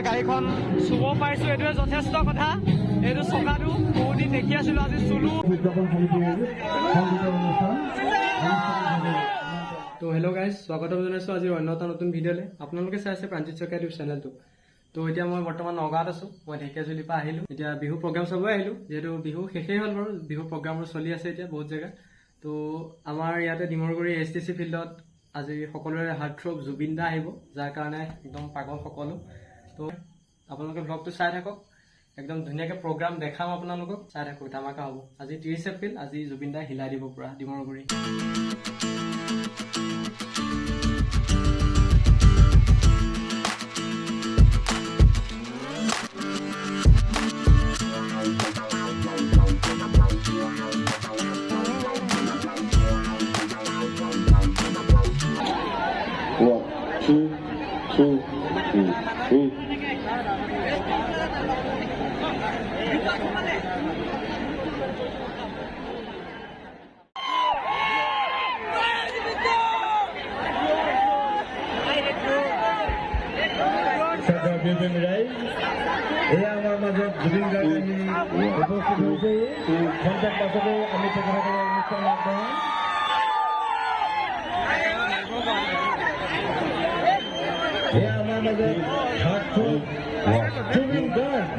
গাড়ীখন চুব পাৰিছোঁ, এইটোৱে যথেষ্ট কথা। এইটো চকাটো বহুত দিন দেখি আছিলোঁ, আজি চুলো। তো হেল্ল' গাইজ, স্বাগতম জনাইছোঁ আজিৰ অন্য এটা নতুন ভিডিঅ'লৈ। আপোনালোকে চাই আছে প্ৰাঞ্জিত শইকীয়া ইউটিউব চেনেলটো। তো এতিয়া মই বৰ্তমান নগাঁৱত আছোঁ। মই ঢেকীয়াজুলিৰ পৰা আহিলোঁ। এতিয়া বিহু প্ৰগ্ৰাম চাবই আহিলোঁ, যিহেতু বিহু শেষেই হ'ল বাৰু। বিহু প্ৰগ্ৰামবোৰ চলি আছে এতিয়া বহুত জেগাত। তো আমাৰ ইয়াতে ডিমৰুগুৰি STC ফিল্ডত আজি সকলোৰে হাৰ্টথ্ৰব জুবিন দা আহিব, যাৰ কাৰণে একদম পাগল সকলো। তো আপোনালোকে ব্লগটো চাই থাকক, একদম ধুনীয়াকৈ প্ৰগ্ৰাম দেখাম আপোনালোকক। চাই থাকক, ধামাকা হ'ব। আজি 30 এপ্ৰিল, আজি জুবিন দাই হিলাই দিব পুৰা ডিমৰুগুৰি। এয়া আমাৰ মাজত জুবিন গাৰ্গ উপস্থিত হৈছে। ঘণ্টাৰ পাছতে আমি তেখেতসকলৰ অনুষ্ঠান আগবঢ়াম। এয়া আমাৰ মাজত হাৰ্টথ্ৰব জুবিন গাৰ্গ।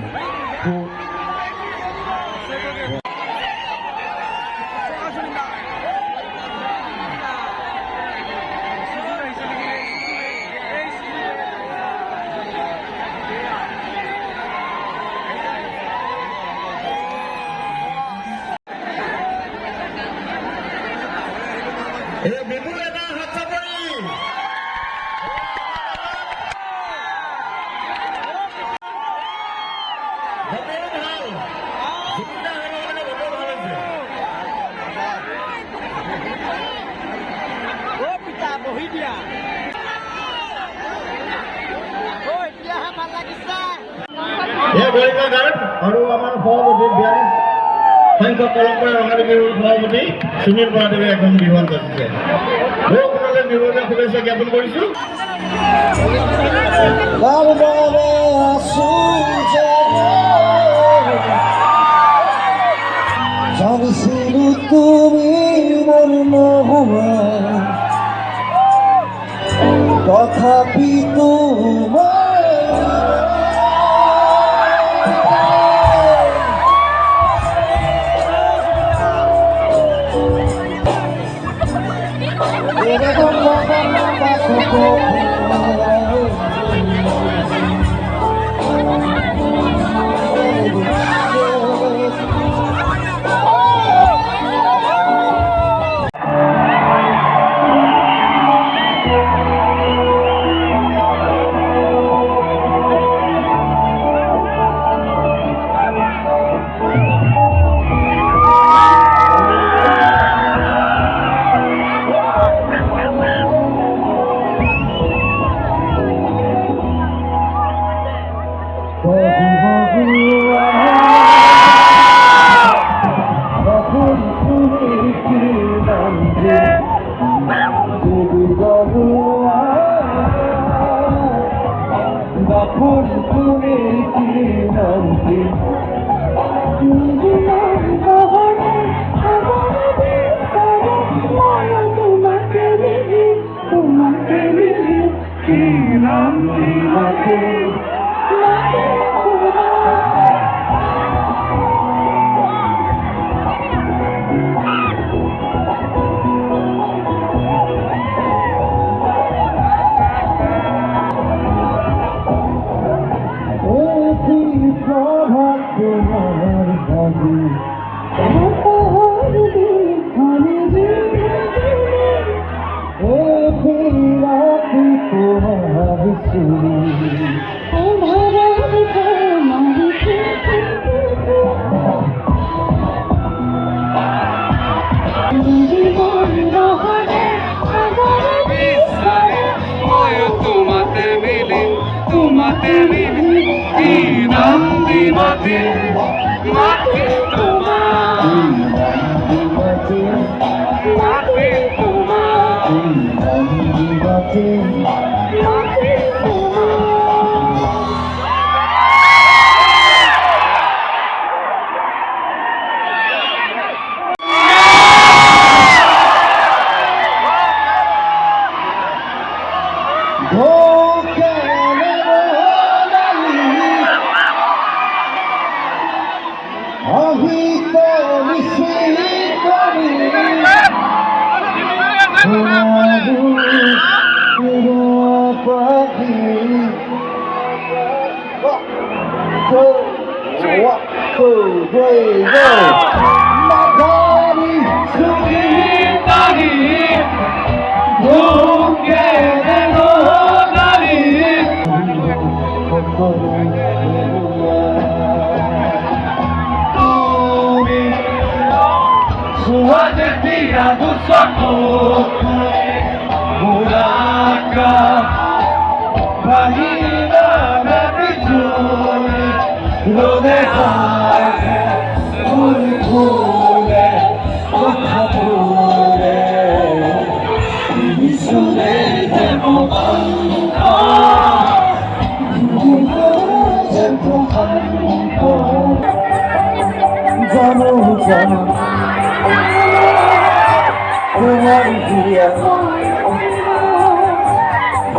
আৰু আমাৰ সভাপতি 42 সংখ্যক পৰম্পৰা ৰঙালী বিহুৰ সভাপতি সুনীল বৰাদেৱে এখন বিহুৱান যাচিছে। সকলোকে বিহুৱানৰ শুভেচ্ছা জ্ঞাপন কৰিছোঁ। তুমি মোৰ নহোৱা তথাপি তোমাৰ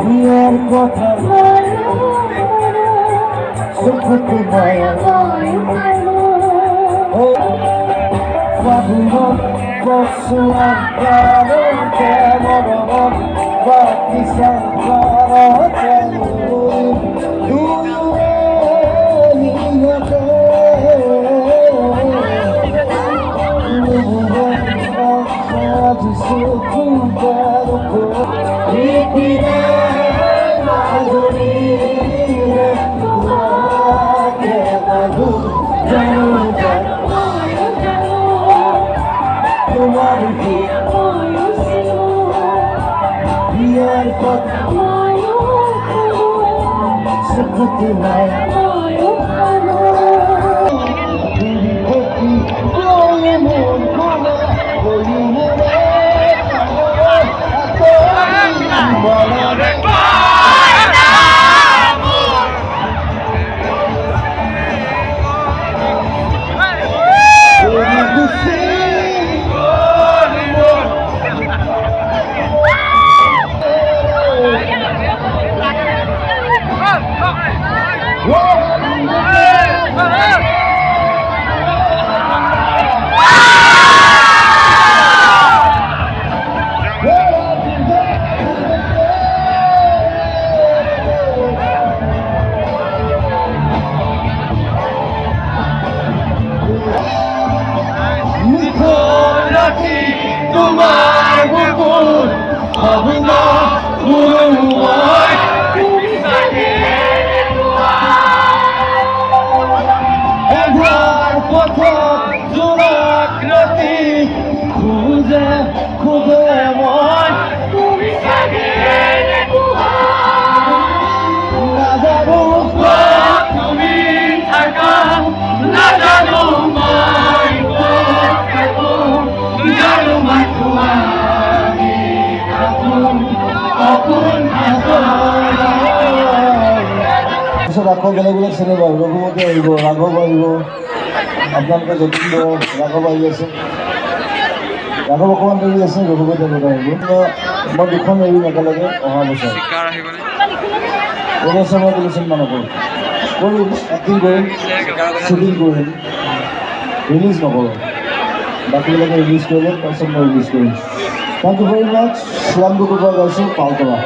বিয়ের কথা সুখতে মায়া ও বাবুমন বসুয়ান কারণ কেমন বাকি সংসার রাঘব বেলেগ বেলেগ ছেলে ৰঘুমতী আহিব, ৰাঘৱ আহিব, আপোনালোকে যতীন্দ্ৰ ৰাঘৱ আহি আছে। ৰাঘৱ অকণমান দেৰি আছে, ৰঘুমতী আহিব। মই দুখন এৰিম একেলগে অহা বছৰ। এইবছৰ মই টেলিভিশ্যন নকৰোঁ, কৰিম এক্টিং কৰিম, শ্বুটিং কৰিম, ৰিলিজ নকৰোঁ। বাকীবিলাকে ৰিলিজ কৰিলে তাৰপিছত মই ৰিলিজ কৰিম। Thank you very much. Shyam গুৰুৰ পৰা গাইছোঁ পালতৰা।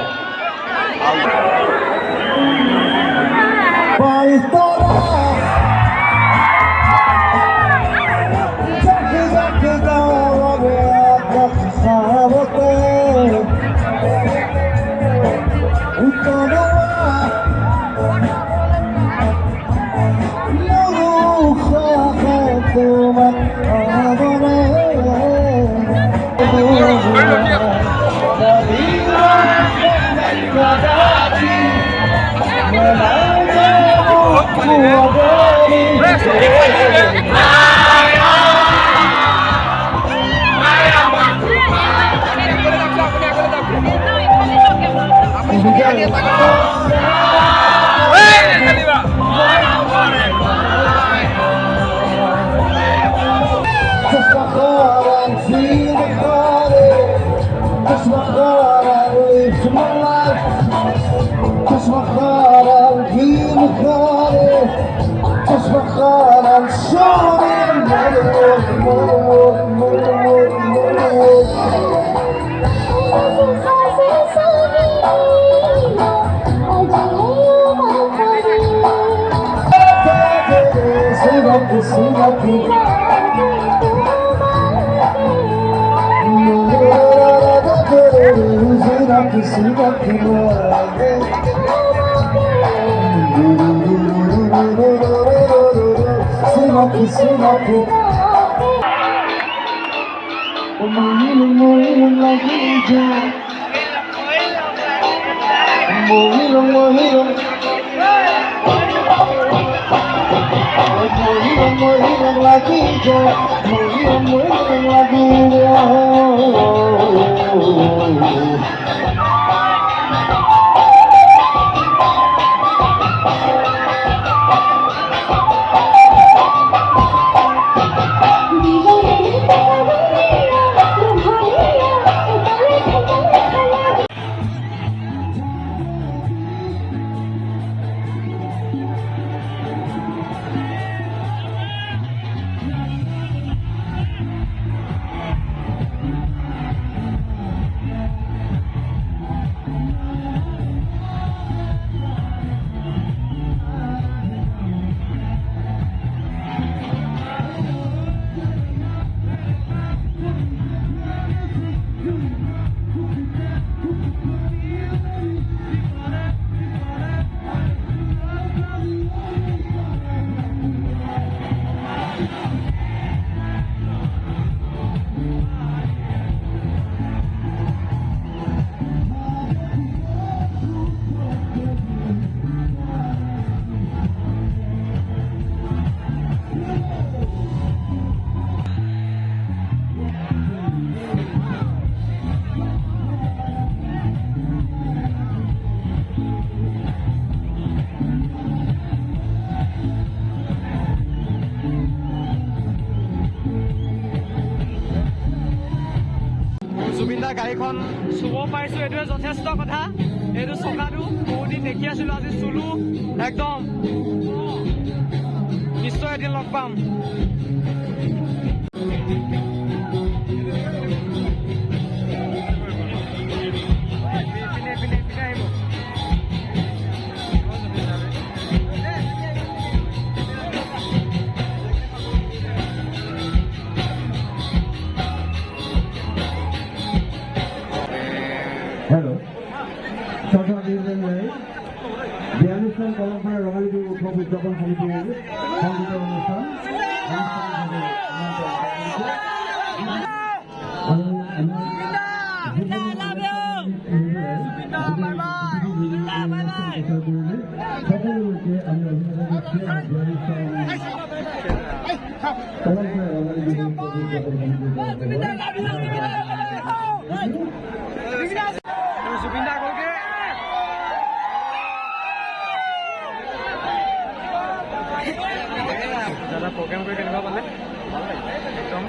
জুবিন দাৰ গাড়ীখন চুব পাৰিছোঁ, এইটোৱে যথেষ্ট কথা। এইটো চকাটো বহুত দিন দেখি আছিলোঁ, আজি চুলো একদম। নিশ্চয় এদিন log palm. Hello. Tata Disney Way. The অনুষ্ঠান কলমপাড়া রঙালী বিহু উৎসব উদযাপন সমিতির সংগীত অনুষ্ঠান। সকলকে আমি অভিনন্দন করছি। কলমপাড়া রঙালী বিহু উদযাপন জুবিন দা গ'লগে। দাদা প্ৰগ্ৰেম কৰি কেনেকুৱা পালে? একদম